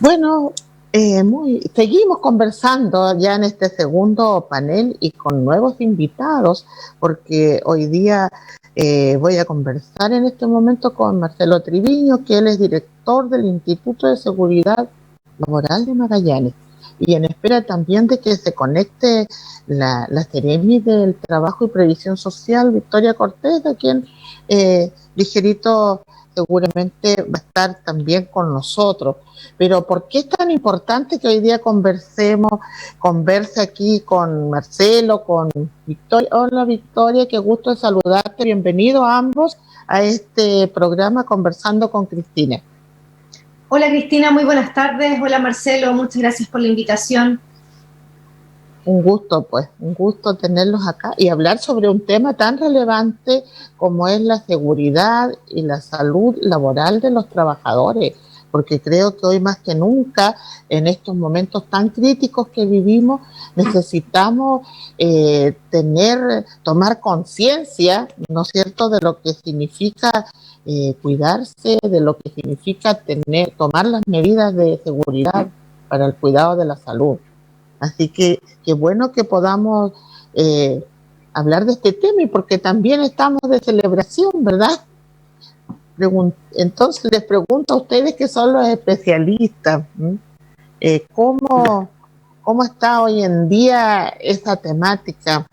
Bueno, seguimos conversando ya en este segundo panel y con nuevos invitados, porque hoy día voy a conversar en este momento con Marcelo Triviño, que él es director del Instituto de Seguridad Laboral de Magallanes. Y en espera también de que se conecte la Seremi del Trabajo y Previsión Social, Victoria Cortés, de quien ligerito seguramente va a estar también con nosotros. Pero ¿por qué es tan importante que hoy día converse aquí con Marcelo, con Victoria? Hola Victoria, qué gusto de saludarte. Bienvenidos a ambos a este programa Conversando con Cristina. Hola Cristina, muy buenas tardes. Hola Marcelo, muchas gracias por la invitación. Un gusto tenerlos acá y hablar sobre un tema tan relevante como es la seguridad y la salud laboral de los trabajadores, porque creo que hoy más que nunca, en estos momentos tan críticos que vivimos, necesitamos tomar conciencia, ¿no es cierto?, de lo que significa cuidarse, de lo que significa tomar las medidas de seguridad para el cuidado de la salud. Así que qué bueno que podamos hablar de este tema, y porque también estamos de celebración, ¿verdad? Entonces les pregunto a ustedes, que son los especialistas, ¿cómo está hoy en día esa temática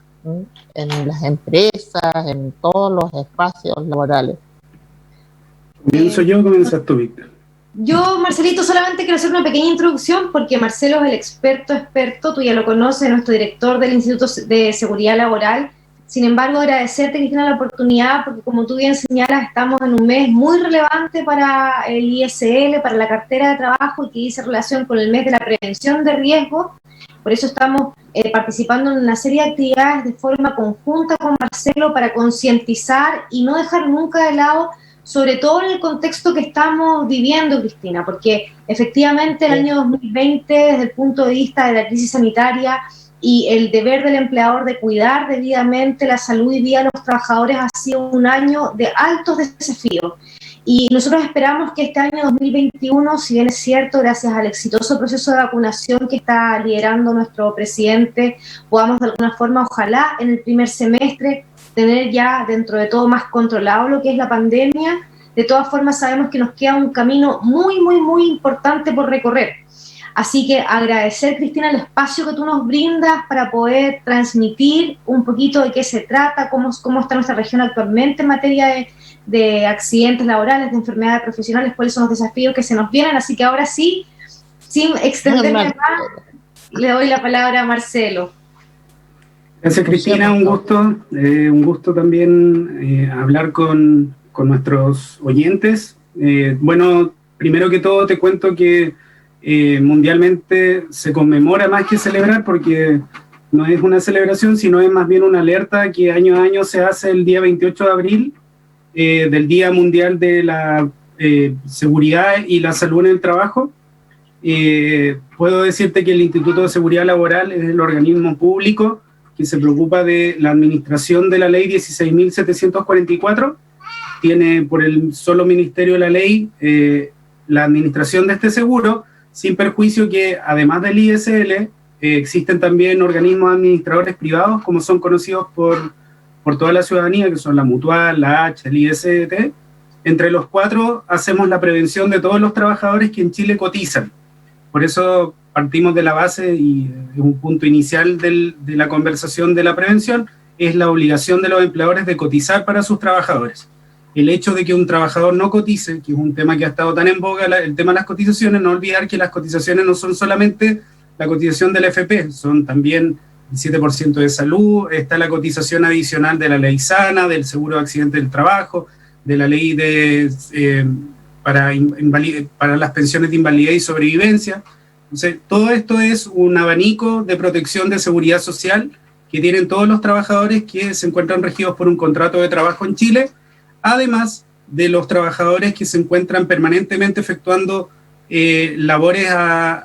en las empresas, en todos los espacios laborales? ¿Comienzo yo o comienzas tú, Víctor? Yo, Marcelito, solamente quiero hacer una pequeña introducción porque Marcelo es el experto, tú ya lo conoces, nuestro director del Instituto de Seguridad Laboral. Sin embargo, agradecerte, Cristina, la oportunidad, porque como tú bien señalas, estamos en un mes muy relevante para el ISL, para la cartera de trabajo, y que dice relación con el mes de la prevención de riesgos. Por eso estamos participando en una serie de actividades de forma conjunta con Marcelo para concientizar y no dejar nunca de lado, sobre todo en el contexto que estamos viviendo, Cristina, porque efectivamente el año 2020, desde el punto de vista de la crisis sanitaria y el deber del empleador de cuidar debidamente la salud y vida de los trabajadores, ha sido un año de altos desafíos. Y nosotros esperamos que este año 2021, si bien es cierto, gracias al exitoso proceso de vacunación que está liderando nuestro presidente, podamos de alguna forma, ojalá en el primer semestre, tener ya dentro de todo más controlado lo que es la pandemia. De todas formas, sabemos que nos queda un camino muy importante por recorrer. Así que agradecer, Cristina, el espacio que tú nos brindas para poder transmitir un poquito de qué se trata, cómo está nuestra región actualmente en materia de accidentes laborales, de enfermedades profesionales, cuáles son los desafíos que se nos vienen. Así que ahora sí, sin extenderme más, le doy la palabra a Marcelo. Gracias, Cristina, un gusto también hablar con nuestros oyentes. Bueno, primero que todo te cuento que mundialmente se conmemora más que celebrar, porque no es una celebración, sino es más bien una alerta que año a año se hace el día 28 de abril, del Día Mundial de la Seguridad y la Salud en el Trabajo. Puedo decirte que el Instituto de Seguridad Laboral es el organismo público que se preocupa de la administración de la ley 16.744, tiene por el solo ministerio de la ley la administración de este seguro, sin perjuicio que además del ISL existen también organismos administradores privados, como son conocidos por toda la ciudadanía, que son la Mutual, la H, el IST. Entre los cuatro hacemos la prevención de todos los trabajadores que en Chile cotizan. Por eso partimos de la base, y un punto inicial de la conversación de la prevención es la obligación de los empleadores de cotizar para sus trabajadores. El hecho de que un trabajador no cotice, que es un tema que ha estado tan en boga, el tema de las cotizaciones, no olvidar que las cotizaciones no son solamente la cotización del FP, son también el 7% de salud, está la cotización adicional de la ley SANA, del seguro de accidente del trabajo, de la ley para las pensiones de invalidez y sobrevivencia. Entonces, todo esto es un abanico de protección de seguridad social que tienen todos los trabajadores que se encuentran regidos por un contrato de trabajo en Chile, además de los trabajadores que se encuentran permanentemente efectuando labores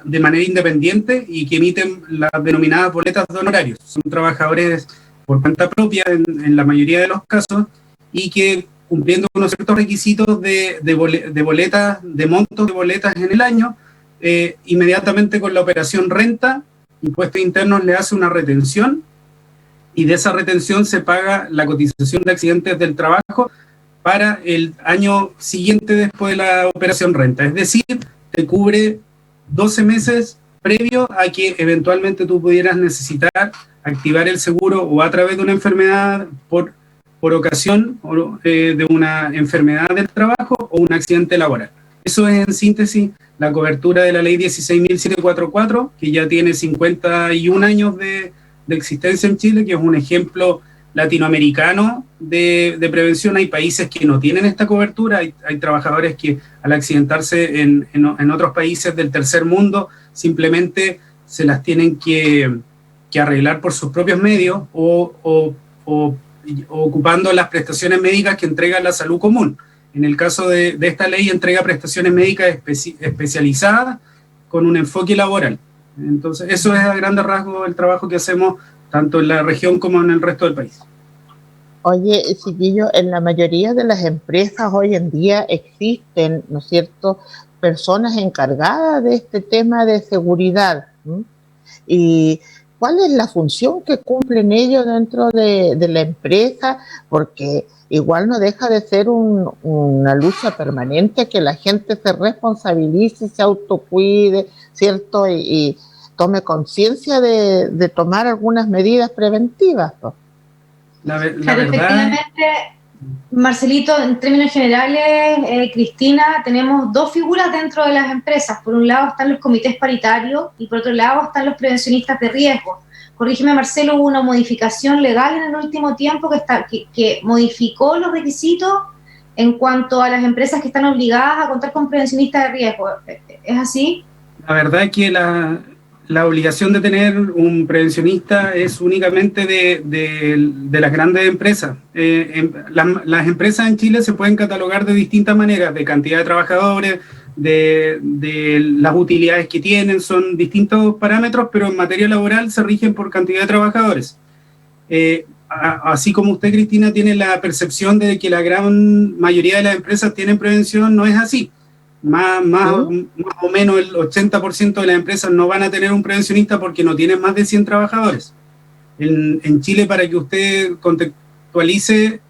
de manera independiente y que emiten las denominadas boletas de honorarios. Son trabajadores por cuenta propia en la mayoría de los casos, y que cumpliendo unos ciertos requisitos de boletas, de montos de boletas en el año, inmediatamente con la operación renta, Impuestos Internos le hace una retención y de esa retención se paga la cotización de accidentes del trabajo para el año siguiente después de la operación renta. Es decir, te cubre 12 meses previo a que eventualmente tú pudieras necesitar activar el seguro o a través de una enfermedad por ocasión de una enfermedad del trabajo o un accidente laboral. Eso es en síntesis la cobertura de la ley 16.744, que ya tiene 51 años de existencia en Chile, que es un ejemplo latinoamericano de prevención. Hay países que no tienen esta cobertura, hay trabajadores que al accidentarse en otros países del tercer mundo simplemente se las tienen que arreglar por sus propios medios o ocupando las prestaciones médicas que entrega la salud común. En el caso de esta ley, entrega prestaciones médicas especializadas con un enfoque laboral. Entonces, eso es a grandes rasgos el trabajo que hacemos tanto en la región como en el resto del país. Oye, Chiquillo, en la mayoría de las empresas hoy en día existen, ¿no es cierto?, personas encargadas de este tema de seguridad. ¿Y cuál es la función que cumplen ellos dentro de la empresa? Porque igual no deja de ser una lucha permanente que la gente se responsabilice, se autocuide, ¿cierto? Y tome conciencia de tomar algunas medidas preventivas, ¿no? La claro, verdad... efectivamente, Marcelito, en términos generales, Cristina, tenemos dos figuras dentro de las empresas. Por un lado están los comités paritarios y por otro lado están los prevencionistas de riesgo. Corrígeme, Marcelo, hubo una modificación legal en el último tiempo que modificó los requisitos en cuanto a las empresas que están obligadas a contar con prevencionistas de riesgo. ¿Es así? La verdad es que la obligación de tener un prevencionista es únicamente de las grandes empresas. Las empresas en Chile se pueden catalogar de distintas maneras, de cantidad de trabajadores, de las utilidades que tienen, son distintos parámetros, pero en materia laboral se rigen por cantidad de trabajadores. Así como usted, Cristina, tiene la percepción de que la gran mayoría de las empresas tienen prevención, no es así. Más o menos el 80% de las empresas no van a tener un prevencionista porque no tienen más de 100 trabajadores. En Chile, para que usted contextualice,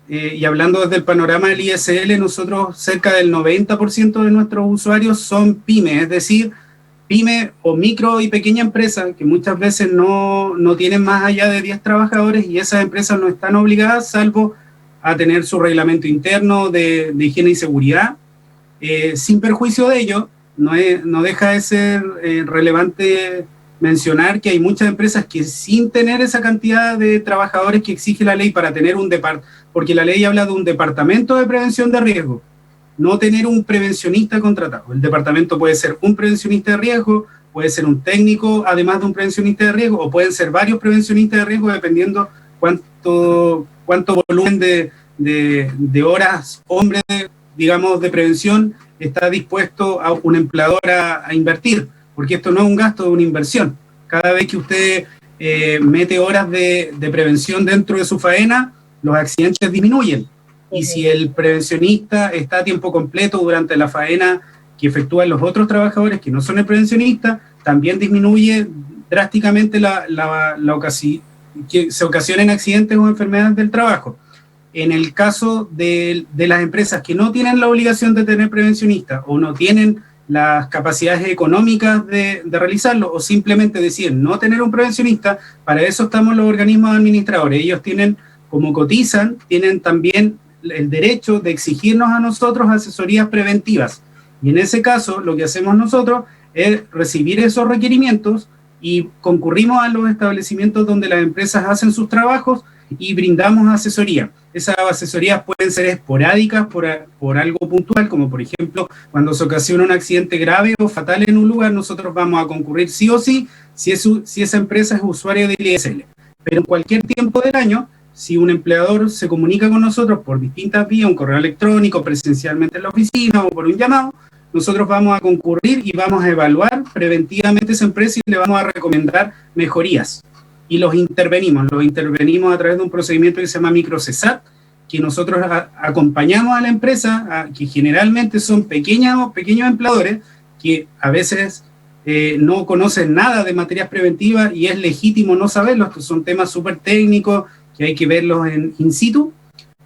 y hablando desde el panorama del ISL, nosotros cerca del 90% de nuestros usuarios son pymes, es decir, pyme o micro y pequeña empresa, que muchas veces no tienen más allá de 10 trabajadores, y esas empresas no están obligadas, salvo a tener su reglamento interno de higiene y seguridad. Sin perjuicio de ello, no deja de ser relevante mencionar que hay muchas empresas que sin tener esa cantidad de trabajadores que exige la ley para tener un porque la ley habla de un departamento de prevención de riesgo, no tener un prevencionista contratado. El departamento puede ser un prevencionista de riesgo, puede ser un técnico además de un prevencionista de riesgo, o pueden ser varios prevencionistas de riesgo dependiendo cuánto volumen de horas, hombre, digamos, de prevención está dispuesto a un empleador a invertir, porque esto no es un gasto, es una inversión. Cada vez que usted mete horas de prevención dentro de su faena, los accidentes disminuyen. Y si el prevencionista está a tiempo completo durante la faena que efectúan los otros trabajadores que no son el prevencionista, también disminuye drásticamente que se ocasionen accidentes o enfermedades del trabajo. En el caso de las empresas que no tienen la obligación de tener prevencionista o no tienen las capacidades económicas de realizarlo, o simplemente deciden no tener un prevencionista, para eso estamos los organismos administradores. Ellos tienen, como cotizan, tienen también el derecho de exigirnos a nosotros asesorías preventivas. Y en ese caso, lo que hacemos nosotros es recibir esos requerimientos y concurrimos a los establecimientos donde las empresas hacen sus trabajos y brindamos asesoría. Esas asesorías pueden ser esporádicas por algo puntual, como por ejemplo, cuando se ocasiona un accidente grave o fatal en un lugar, nosotros vamos a concurrir sí o sí, si esa empresa es usuaria del ISL. Pero en cualquier tiempo del año, si un empleador se comunica con nosotros por distintas vías, un correo electrónico, presencialmente en la oficina o por un llamado, nosotros vamos a concurrir y vamos a evaluar preventivamente esa empresa y le vamos a recomendar mejorías. Y los intervenimos a través de un procedimiento que se llama microcesat, que nosotros acompañamos a la empresa, que generalmente son pequeños empleadores, que a veces no conocen nada de materias preventivas y es legítimo no saberlo. Estos son temas súper técnicos que hay que verlos in situ,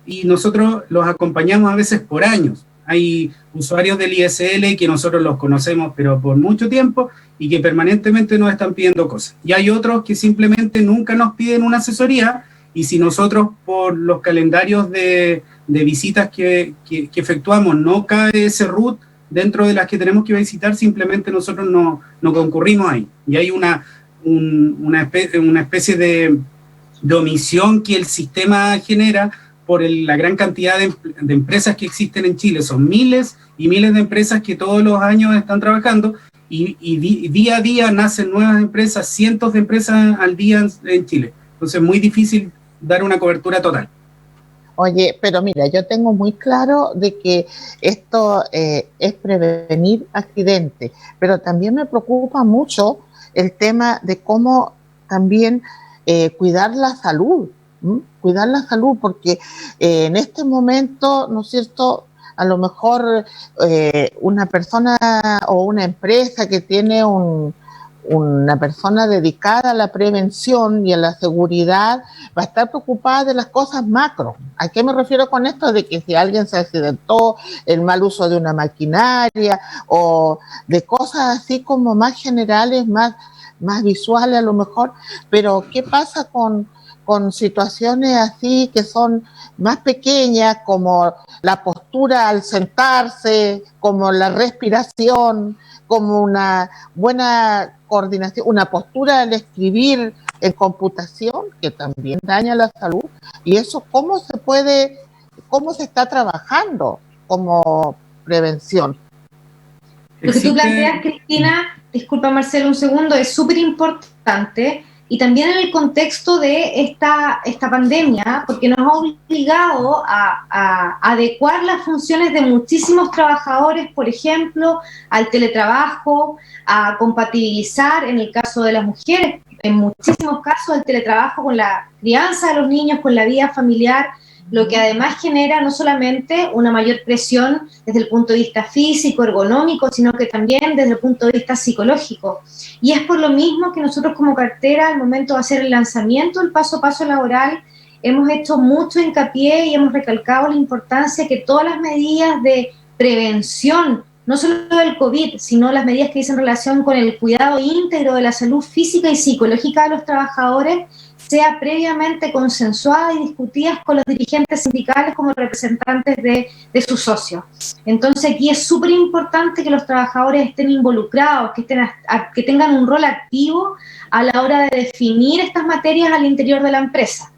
y nosotros los acompañamos a veces por años. Hay usuarios del ISL que nosotros los conocemos pero por mucho tiempo y que permanentemente nos están pidiendo cosas. Y hay otros que simplemente nunca nos piden una asesoría, y si nosotros por los calendarios de visitas que efectuamos no cae ese RUT dentro de las que tenemos que visitar, simplemente nosotros no concurrimos ahí. Y hay una especie de omisión que el sistema genera por la gran cantidad de empresas que existen en Chile. Son miles y miles de empresas que todos los años están trabajando, y día a día nacen nuevas empresas, cientos de empresas al día en Chile. Entonces es muy difícil dar una cobertura total. Oye, pero mira, yo tengo muy claro de que esto es prevenir accidentes, pero también me preocupa mucho el tema de cómo también cuidar la salud, cuidar la salud, porque en este momento, ¿no es cierto?, a lo mejor una persona o una empresa que tiene una persona dedicada a la prevención y a la seguridad va a estar preocupada de las cosas macro. ¿A qué me refiero con esto? De que si alguien se accidentó, el mal uso de una maquinaria, o de cosas así como más generales, más visuales a lo mejor, pero ¿qué pasa con situaciones así que son más pequeñas, como la postura al sentarse, como la respiración, como una buena coordinación, una postura al escribir en computación, que también daña la salud? Y eso, ¿cómo se está trabajando como prevención? Lo que tú planteas, Cristina, disculpa Marcelo un segundo, es súper importante, y también en el contexto de esta pandemia, porque nos ha obligado a adecuar las funciones de muchísimos trabajadores, por ejemplo, al teletrabajo, a compatibilizar, en el caso de las mujeres, en muchísimos casos, el teletrabajo con la crianza de los niños, con la vida familiar, lo que además genera no solamente una mayor presión desde el punto de vista físico, ergonómico, sino que también desde el punto de vista psicológico. Y es por lo mismo que nosotros como cartera, al momento de hacer el lanzamiento del paso a paso laboral, hemos hecho mucho hincapié y hemos recalcado la importancia que todas las medidas de prevención, no solo del COVID, sino las medidas que dicen relación con el cuidado íntegro de la salud física y psicológica de los trabajadores, sea previamente consensuada y discutida con los dirigentes sindicales como representantes de sus socios. Entonces aquí es súper importante que los trabajadores estén involucrados, que tengan un rol activo a la hora de definir estas materias al interior de la empresa.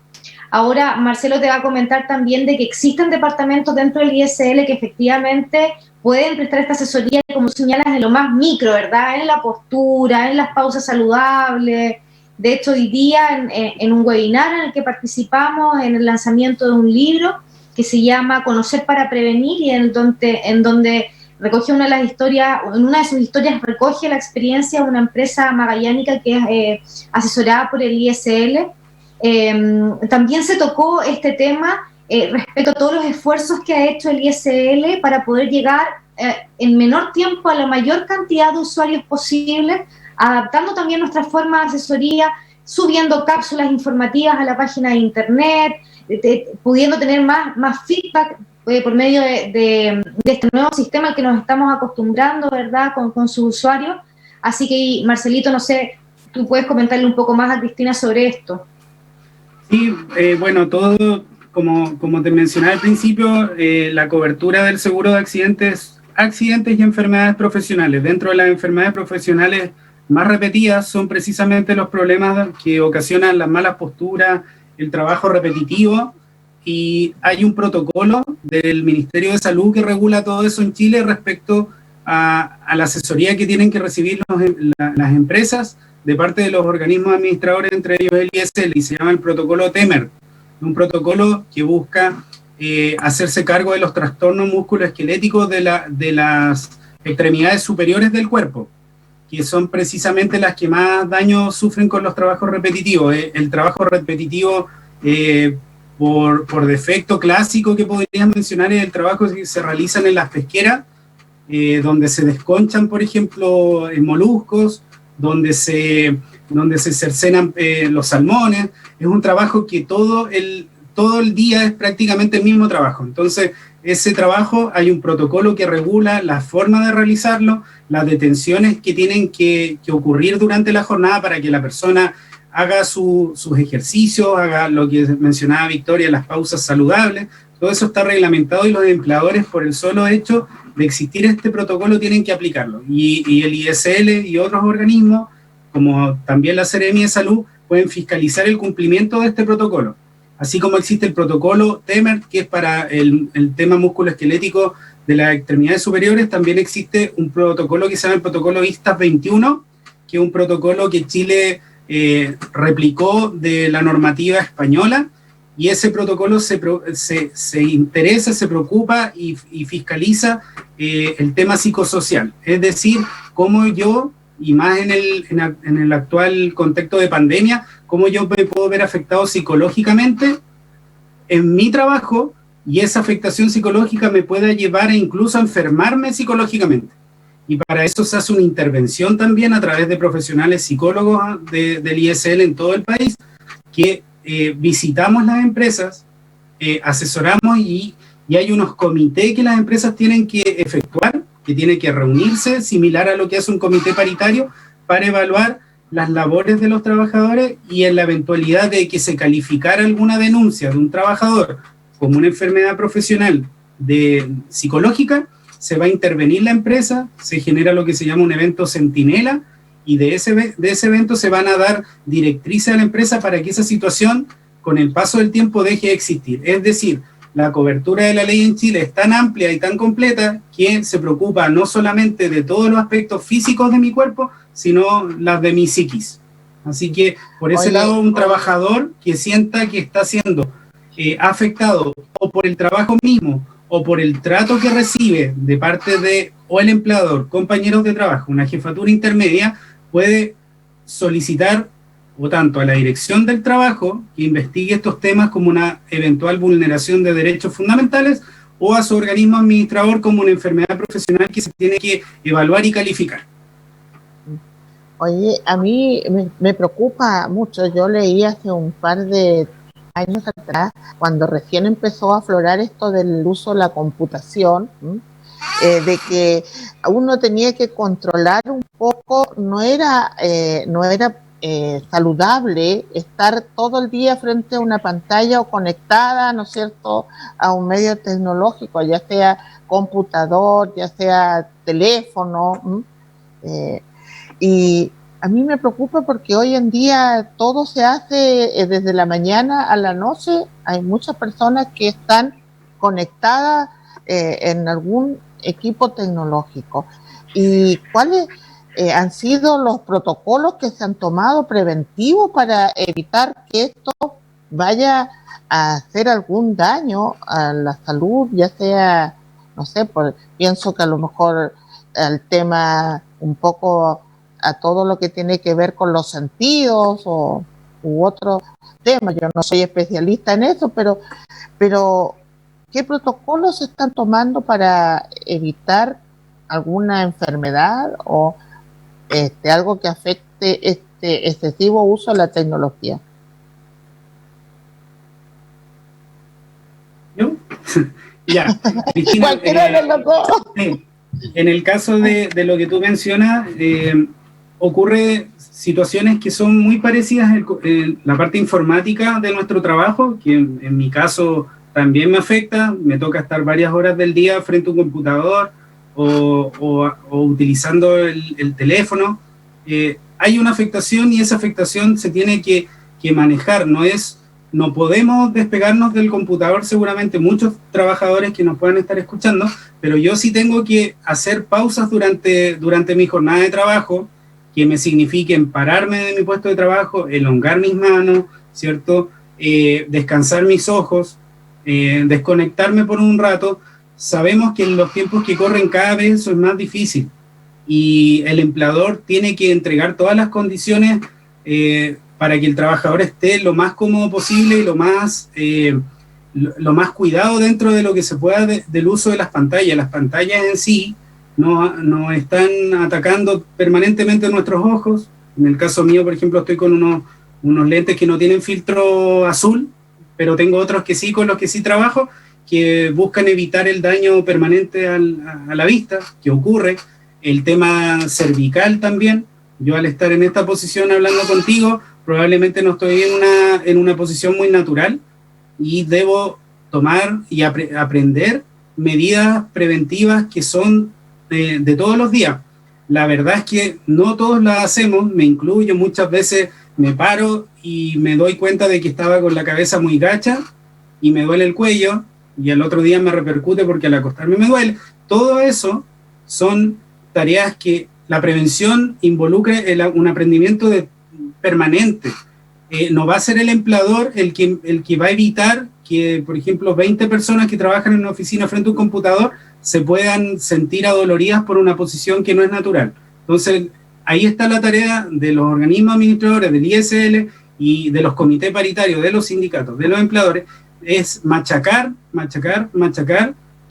Ahora Marcelo te va a comentar también de que existen departamentos dentro del ISL que efectivamente pueden prestar esta asesoría, como señalas, de lo más micro, ¿verdad? En la postura, en las pausas saludables. De hecho, hoy día en un webinar en el que participamos en el lanzamiento de un libro que se llama Conocer para Prevenir, y en donde recoge una de sus historias recoge la experiencia de una empresa magallánica que es asesorada por el ISL. También se tocó este tema respecto a todos los esfuerzos que ha hecho el ISL para poder llegar en menor tiempo a la mayor cantidad de usuarios posible, adaptando también nuestra forma de asesoría, subiendo cápsulas informativas a la página de internet, pudiendo tener más feedback por medio de este nuevo sistema al que nos estamos acostumbrando, ¿verdad?, con sus usuarios. Así que, Marcelito, no sé, tú puedes comentarle un poco más a Cristina sobre esto. Sí, bueno, todo, como te mencioné al principio, la cobertura del seguro de accidentes y enfermedades profesionales. Dentro de las enfermedades profesionales más repetidas son precisamente los problemas que ocasionan las malas posturas, el trabajo repetitivo, y hay un protocolo del Ministerio de Salud que regula todo eso en Chile respecto a la asesoría que tienen que recibir las empresas de parte de los organismos administradores, entre ellos el ISL, y se llama el protocolo TEMER, un protocolo que busca hacerse cargo de los trastornos musculoesqueléticos de las extremidades superiores del cuerpo, que son precisamente las que más daño sufren con los trabajos repetitivos. El trabajo repetitivo, por defecto clásico que podrías mencionar, es el trabajo que se realizan en las pesqueras, donde se desconchan, por ejemplo, moluscos, donde se cercenan los salmones. Es un trabajo que todo el día es prácticamente el mismo trabajo. Entonces, ese trabajo hay un protocolo que regula la forma de realizarlo, las detenciones que tienen que ocurrir durante la jornada para que la persona haga sus ejercicios, haga lo que mencionaba Victoria, las pausas saludables. Todo eso está reglamentado y los empleadores, por el solo hecho de existir este protocolo, tienen que aplicarlo. Y el ISL y otros organismos, como también la Seremi de Salud, pueden fiscalizar el cumplimiento de este protocolo. Así como existe el protocolo TEMER, que es para el tema musculoesquelético de las extremidades superiores, también existe un protocolo que se llama el protocolo ISTAS 21, que es un protocolo que Chile replicó de la normativa española, y ese protocolo se interesa, se preocupa y fiscaliza el tema psicosocial. Es decir, cómo yo, y más en el actual contexto de pandemia, cómo yo me puedo ver afectado psicológicamente en mi trabajo, y esa afectación psicológica me pueda llevar incluso a enfermarme psicológicamente. Y para eso se hace una intervención también a través de profesionales psicólogos del ISL en todo el país, que visitamos las empresas, asesoramos, y hay unos comités que las empresas tienen que efectuar, que tienen que reunirse, similar a lo que hace un comité paritario, para evaluar las labores de los trabajadores, y en la eventualidad de que se calificara alguna denuncia de un trabajador como una enfermedad profesional psicológica, se va a intervenir la empresa, se genera lo que se llama un evento centinela, y de ese evento se van a dar directrices a la empresa para que esa situación, con el paso del tiempo, deje de existir. Es decir, la cobertura de la ley en Chile es tan amplia y tan completa que se preocupa no solamente de todos los aspectos físicos de mi cuerpo, sino las de mi psiquis. Así que, por ese lado, un trabajador que sienta que está siendo afectado o por el trabajo mismo o por el trato que recibe de parte de o el empleador, compañeros de trabajo, una jefatura intermedia, puede solicitar o tanto a la dirección del trabajo que investigue estos temas como una eventual vulneración de derechos fundamentales, o a su organismo administrador como una enfermedad profesional que se tiene que evaluar y calificar. Oye, a mí me preocupa mucho. Yo leí hace un par de años atrás, cuando recién empezó a aflorar esto del uso de la computación, de que uno tenía que controlar un poco, no era saludable estar todo el día frente a una pantalla o conectada, ¿no es cierto?, a un medio tecnológico, ya sea computador, ya sea teléfono, y a mí me preocupa porque hoy en día todo se hace desde la mañana a la noche. Hay muchas personas que están conectadas en algún equipo tecnológico. ¿Y cuáles han sido los protocolos que se han tomado preventivos para evitar que esto vaya a hacer algún daño a la salud, ya sea, no sé, pienso que a lo mejor al tema un poco a todo lo que tiene que ver con los sentidos u otros temas? Yo no soy especialista en eso, pero ¿qué protocolos se están tomando para evitar alguna enfermedad o algo que afecte este excesivo uso de la tecnología? ¿Yo? Ya, Cristina, en el caso de lo que tú mencionas, ocurre situaciones que son muy parecidas en la parte informática de nuestro trabajo, que en mi caso también me afecta. Me toca estar varias horas del día frente a un computador o utilizando el teléfono. Hay una afectación, y esa afectación se tiene que manejar. No podemos despegarnos del computador, seguramente muchos trabajadores que nos puedan estar escuchando, pero yo sí tengo que hacer pausas durante mi jornada de trabajo, que me signifiquen pararme de mi puesto de trabajo, elongar mis manos, ¿cierto? Descansar mis ojos, desconectarme por un rato. Sabemos que en los tiempos que corren cada vez eso es más difícil, y el empleador tiene que entregar todas las condiciones para que el trabajador esté lo más cómodo posible y lo más cuidado dentro de lo que se pueda del uso de las pantallas. Las pantallas en sí nos están atacando permanentemente nuestros ojos. En el caso mío, por ejemplo, estoy con unos lentes que no tienen filtro azul, pero tengo otros que sí, con los que sí trabajo, que buscan evitar el daño permanente a la vista, que ocurre. El tema cervical también. Yo al estar en esta posición hablando contigo, probablemente no estoy en una posición muy natural y debo tomar y aprender medidas preventivas que son de todos los días. La verdad es que no todos las hacemos, me incluyo, muchas veces me paro y me doy cuenta de que estaba con la cabeza muy gacha y me duele el cuello y el otro día me repercute porque al acostarme me duele. Todo eso son tareas que la prevención involucra un aprendimiento permanente. No va a ser el empleador el que va a evitar que, por ejemplo, 20 personas que trabajan en una oficina frente a un computador se puedan sentir adoloridas por una posición que no es natural. Entonces, ahí está la tarea de los organismos administradores, del ISL y de los comités paritarios, de los sindicatos, de los empleadores, es machacar,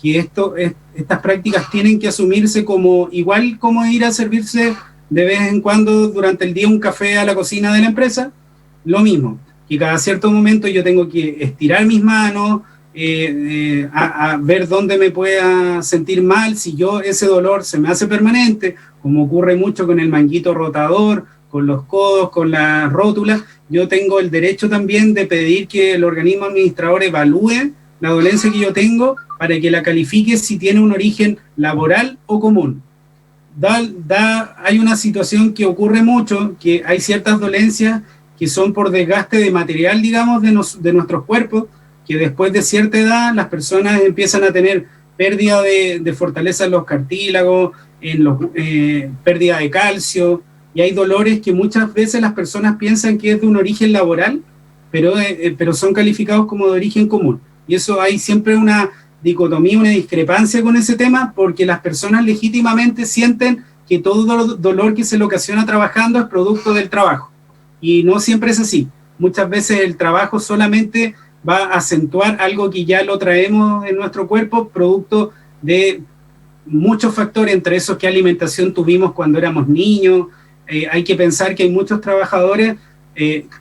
que estas prácticas tienen que asumirse como igual como ir a servirse de vez en cuando durante el día un café a la cocina de la empresa, lo mismo, que cada cierto momento yo tengo que estirar mis manos, a ver dónde me pueda sentir mal, si ese dolor se me hace permanente, como ocurre mucho con el manguito rotador, con los codos, con las rótulas. Yo tengo el derecho también de pedir que el organismo administrador evalúe la dolencia que yo tengo para que la califique si tiene un origen laboral o común. Hay una situación que ocurre mucho, que hay ciertas dolencias que son por desgaste de material, digamos, de nuestros cuerpos, que después de cierta edad las personas empiezan a tener pérdida de fortaleza en los cartílagos, pérdida de calcio, y hay dolores que muchas veces las personas piensan que es de un origen laboral, pero son calificados como de origen común. Y eso hay siempre una dicotomía, una discrepancia con ese tema, porque las personas legítimamente sienten que todo dolor que se le ocasiona trabajando es producto del trabajo. Y no siempre es así. Muchas veces el trabajo solamente va a acentuar algo que ya lo traemos en nuestro cuerpo, producto de muchos factores, entre esos que alimentación tuvimos cuando éramos niños. Hay que pensar que hay muchos trabajadores,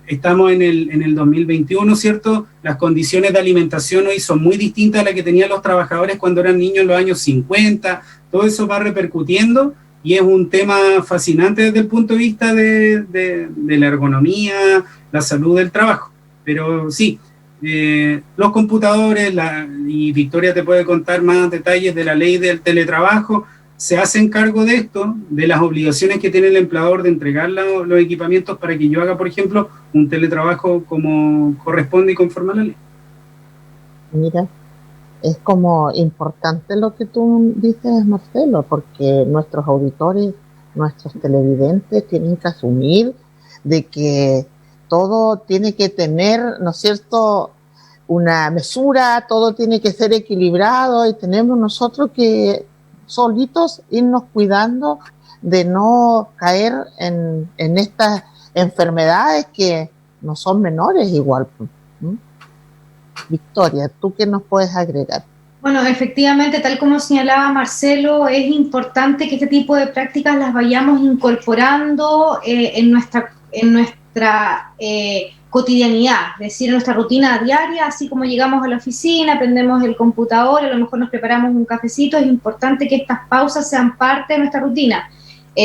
estamos en el 2021, ¿cierto? Las condiciones de alimentación hoy son muy distintas a las que tenían los trabajadores cuando eran niños en los años 50. Todo eso va repercutiendo y es un tema fascinante desde el punto de vista de la ergonomía, la salud del trabajo. Pero sí, los computadores, y Victoria te puede contar más detalles de la ley del teletrabajo, se hacen cargo de esto, de las obligaciones que tiene el empleador de entregar los equipamientos para que yo haga, por ejemplo, un teletrabajo como corresponde y conforme a la ley. Mira, es como importante lo que tú dices, Marcelo, porque nuestros auditores, nuestros televidentes tienen que asumir de que todo tiene que tener, ¿no es cierto?, una mesura, todo tiene que ser equilibrado y tenemos nosotros que solitos irnos cuidando de no caer en estas enfermedades que no son menores igual. ¿Mm? Victoria, ¿tú qué nos puedes agregar? Bueno, efectivamente, tal como señalaba Marcelo, es importante que este tipo de prácticas las vayamos incorporando en nuestra cotidianidad, es decir, en nuestra rutina diaria, así como llegamos a la oficina, prendemos el computador, a lo mejor nos preparamos un cafecito, es importante que estas pausas sean parte de nuestra rutina.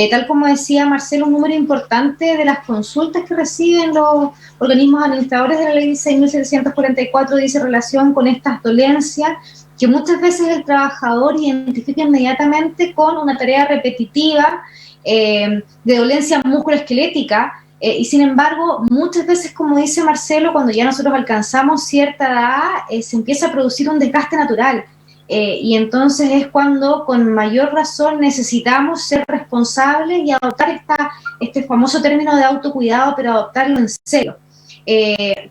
Tal como decía Marcelo, un número importante de las consultas que reciben los organismos administradores de la ley 6.744 dice relación con estas dolencias, que muchas veces el trabajador identifica inmediatamente con una tarea repetitiva de dolencia musculoesquelética, y sin embargo, muchas veces, como dice Marcelo, cuando ya nosotros alcanzamos cierta edad, se empieza a producir un desgaste natural. Y entonces es cuando con mayor razón necesitamos ser responsables y adoptar este famoso término de autocuidado, pero adoptarlo en serio.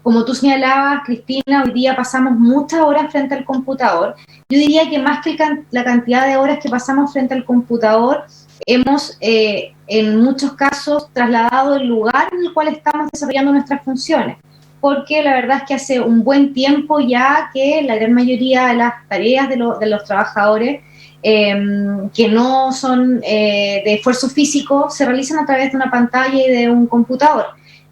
Como tú señalabas, Cristina, hoy día pasamos muchas horas frente al computador. Yo diría que más que la cantidad de horas que pasamos frente al computador, hemos en muchos casos trasladado el lugar en el cual estamos desarrollando nuestras funciones, porque la verdad es que hace un buen tiempo ya que la gran mayoría de las tareas de los trabajadores que no son de esfuerzo físico, se realizan a través de una pantalla y de un computador.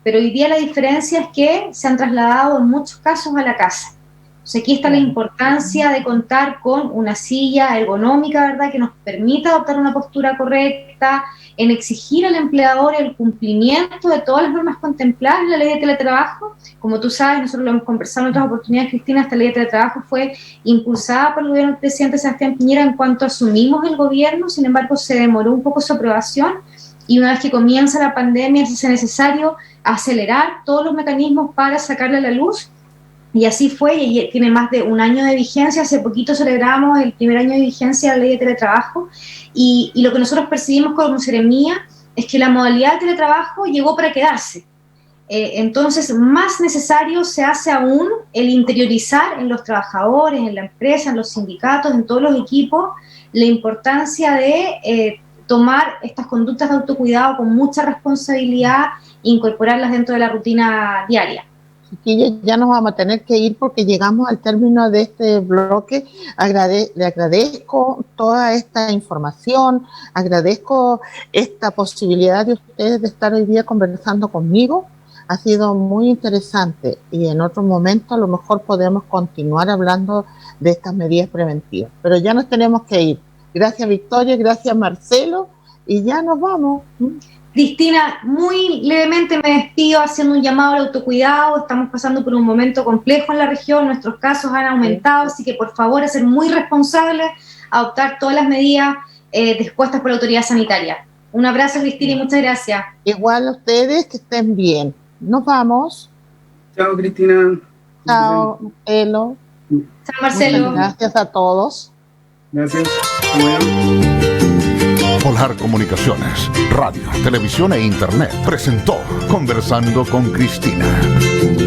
Pero hoy día la diferencia es que se han trasladado en muchos casos a la casa. Entonces aquí está la importancia de contar con una silla ergonómica, ¿verdad?, que nos permita adoptar una postura correcta, en exigir al empleador el cumplimiento de todas las normas contempladas en la ley de teletrabajo. Como tú sabes, nosotros lo hemos conversado en otras oportunidades, Cristina, esta ley de teletrabajo fue impulsada por el gobierno del presidente Sebastián Piñera en cuanto asumimos el gobierno. Sin embargo, se demoró un poco su aprobación, y una vez que comienza la pandemia se hace necesario acelerar todos los mecanismos para sacarle a la luz, y así fue, y tiene más de un año de vigencia. Hace poquito celebramos el primer año de vigencia de la ley de teletrabajo, y lo que nosotros percibimos como Seremía es que la modalidad de teletrabajo llegó para quedarse. Entonces, más necesario se hace aún el interiorizar en los trabajadores, en la empresa, en los sindicatos, en todos los equipos, la importancia de tomar estas conductas de autocuidado con mucha responsabilidad e incorporarlas dentro de la rutina diaria. Chiquillos, ya nos vamos a tener que ir porque llegamos al término de este bloque. Le agradezco toda esta información, agradezco esta posibilidad de ustedes de estar hoy día conversando conmigo. Ha sido muy interesante, y en otro momento a lo mejor podemos continuar hablando de estas medidas preventivas. Pero ya nos tenemos que ir. Gracias, Victoria, gracias, Marcelo, y ya nos vamos. Cristina, muy levemente me despido haciendo un llamado al autocuidado. Estamos pasando por un momento complejo en la región, nuestros casos han aumentado, así que por favor, a ser muy responsables, adoptar todas las medidas dispuestas por la autoridad sanitaria. Un abrazo, Cristina, y muchas gracias. Igual a ustedes, que estén bien. Nos vamos. Chao, Cristina. Chao, Marcelo. Chao, Marcelo. Muchas gracias a todos. Gracias. Polar Comunicaciones, radio, televisión e internet presentó Conversando con Cristina.